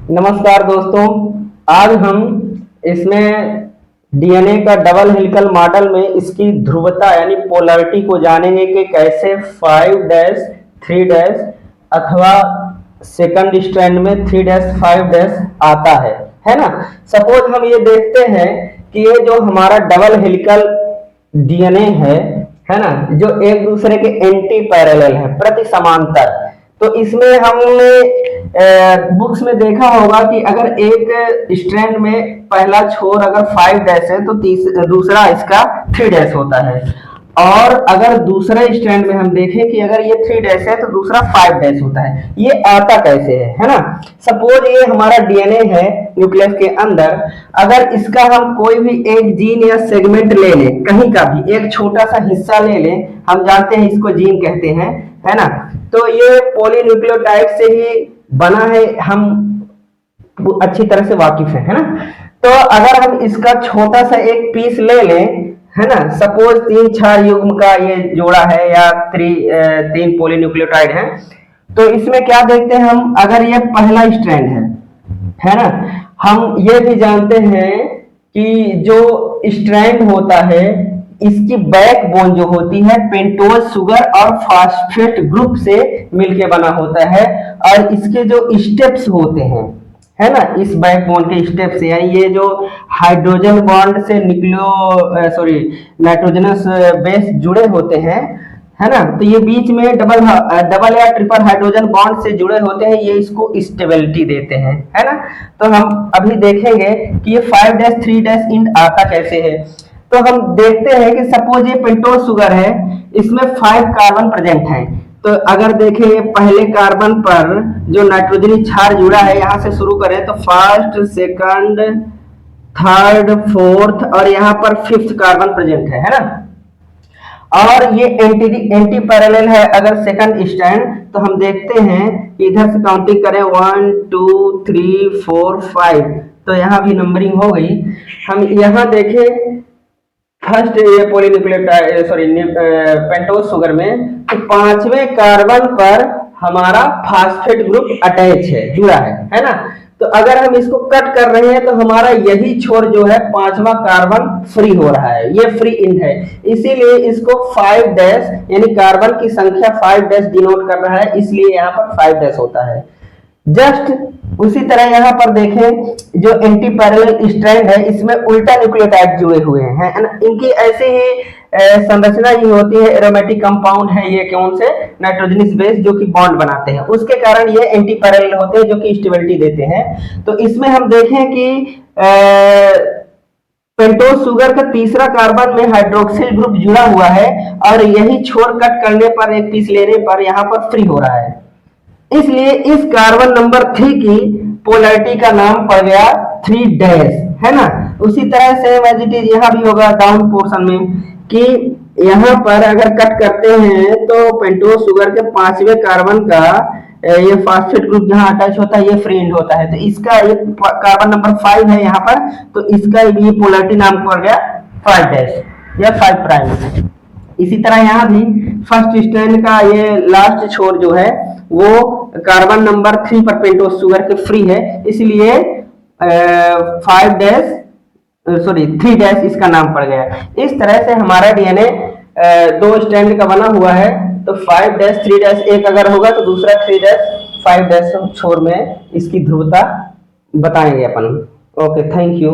नमस्कार दोस्तों। आज हम इसमें डीएनए का डबल हेलिकल मॉडल में इसकी ध्रुवता यानी पोलैरिटी को जानेंगे कि कैसे 5' 3' अथवा सेकंड स्ट्रैंड में 3' 5' आता है ना। सपोज हम ये देखते हैं कि ये जो हमारा डबल हेलिकल डीएनए है ना, जो एक दूसरे के एंटी पैरेलल है, प्रति समांतर। तो इसमें हमने बुक्स में देखा होगा कि अगर एक स्ट्रैंड में पहला छोर अगर 5' है तो दूसरा इसका 3' होता है। और अगर दूसरे स्ट्रैंड में हम देखें कि अगर ये 3' है तो दूसरा 5' होता है। ये आता कैसे है ना। सपोज ये हमारा डीएनए है न्यूक्लियस के अंदर, अगर इसका हम कोई भी एक जीन या सेगमेंट ले लें, कहीं का भी एक छोटा सा हिस्सा ले लें, हम जानते हैं इसको जीन कहते हैं, है ना। तो ये पॉलीन्यूक्लियोटाइड से ही बना है, हम अच्छी तरह से वाकिफ है ना। तो अगर हम इसका छोटा सा एक पीस ले लें, है ना, सपोज 3-4 युग्म का ये जोड़ा है या 3 पॉलीन्यूक्लियोटाइड है, तो इसमें क्या देखते हैं हम, अगर ये पहला स्ट्रैंड है ना। हम ये भी जानते हैं कि जो स्ट्रैंड होता है इसकी बैकबोन जो होती है पेंटोज शुगर और फास्फेट ग्रुप से मिलके बना होता है। और इसके जो स्टेप्स होते हैं, है ना, इस बैकबोन के स्टेप्स यानी ये जो हाइड्रोजन बॉन्ड से नाइट्रोजनस बेस जुड़े होते हैं, है ना। तो ये बीच में डबल या ट्रिपल हाइड्रोजन बॉन्ड से जुड़े होते हैं, ये इसको स्टेबिलिटी देते हैं, है ना। तो हम अभी देखेंगे कि ये 5' 3' इंड आता कैसे है। तो हम देखते हैं कि सपोज ये पेंटोज शुगर है, इसमें 5 कार्बन प्रेजेंट है। तो अगर देखें ये पहले कार्बन पर जो नाइट्रोजनी क्षार जुड़ा है, यहां से शुरू करें तो फर्स्ट, सेकंड, थर्ड, फोर्थ और यहाँ पर 5th कार्बन प्रेजेंट है ना। और ये एंटी पैरेलल है। अगर सेकंड स्टैंड तो हम देखते हैं कि इधर से काउंटिंग करें 1 2 3 4 5, तो यहाँ भी नंबरिंग हो गई। हम यहाँ देखें फर्स्ट ये पॉलीन्यूक्लियोटाइड पेंटोज शुगर में, तो 5वें कार्बन पर हमारा फास्फेट ग्रुप अटैच है, जुड़ा है ना। तो अगर हम इसको कट कर रहे हैं तो हमारा यही छोर जो है 5वां कार्बन फ्री हो रहा है, ये फ्री इंड है। इसीलिए इसको 5' यानी कार्बन की संख्या 5' डिनोट कर रहा है, इसलिए यहाँ पर 5' होता है। जस्ट उसी तरह यहाँ पर देखें जो एंटी पैरेलल स्ट्रैंड है, इसमें उल्टा न्यूक्लियोटाइड जुड़े हुए हैं, है ना। इनकी ऐसे ही संरचना ही होती है, एरोमेटिक कंपाउंड है ये, कौन से नाइट्रोजनस बेस जो कि बॉन्ड बनाते हैं, उसके कारण ये एंटी पैरेलल होते हैं जो कि स्टेबिलिटी देते हैं। तो इसमें हम देखें कि पेंटोज शुगर का तीसरा कार्बन में हाइड्रोक्सिल ग्रुप जुड़ा हुआ है और यही छोर कट करने पर, एक पीस लेने पर यहाँ पर फ्री हो रहा है। इसलिए इस कार्बन नंबर 3 की पोलैरिटी का नाम पड़ गया 3' है ना। उसी तरह से एज इट इज यहाँ भी होगा डाउन पोर्शन में कि यहाँ पर अगर कट करते हैं तो पेंटोज शुगर के 5वें कार्बन का ये फास्फेट ग्रुप जहाँ अटैच होता है ये फ्री एंड होता है। तो इसका ये कार्बन नंबर 5 है यहाँ पर, तो इसका ये पोलैरिटी नाम पड़ गया 5' या 5'। इसी तरह यहाँ भी फर्स्ट स्ट्रैंड का ये लास्ट छोर जो है वो कार्बन नंबर 3 पर पेंटोज शुगर के फ्री है, इसलिए 3' इसका नाम पड़ गया। इस तरह से हमारा डीएनए 2 स्ट्रैंड का बना हुआ है। तो 5' 3' एक अगर होगा तो दूसरा 3' 5' छोर में इसकी ध्रुवता बताएंगे अपन। Okay, thank you.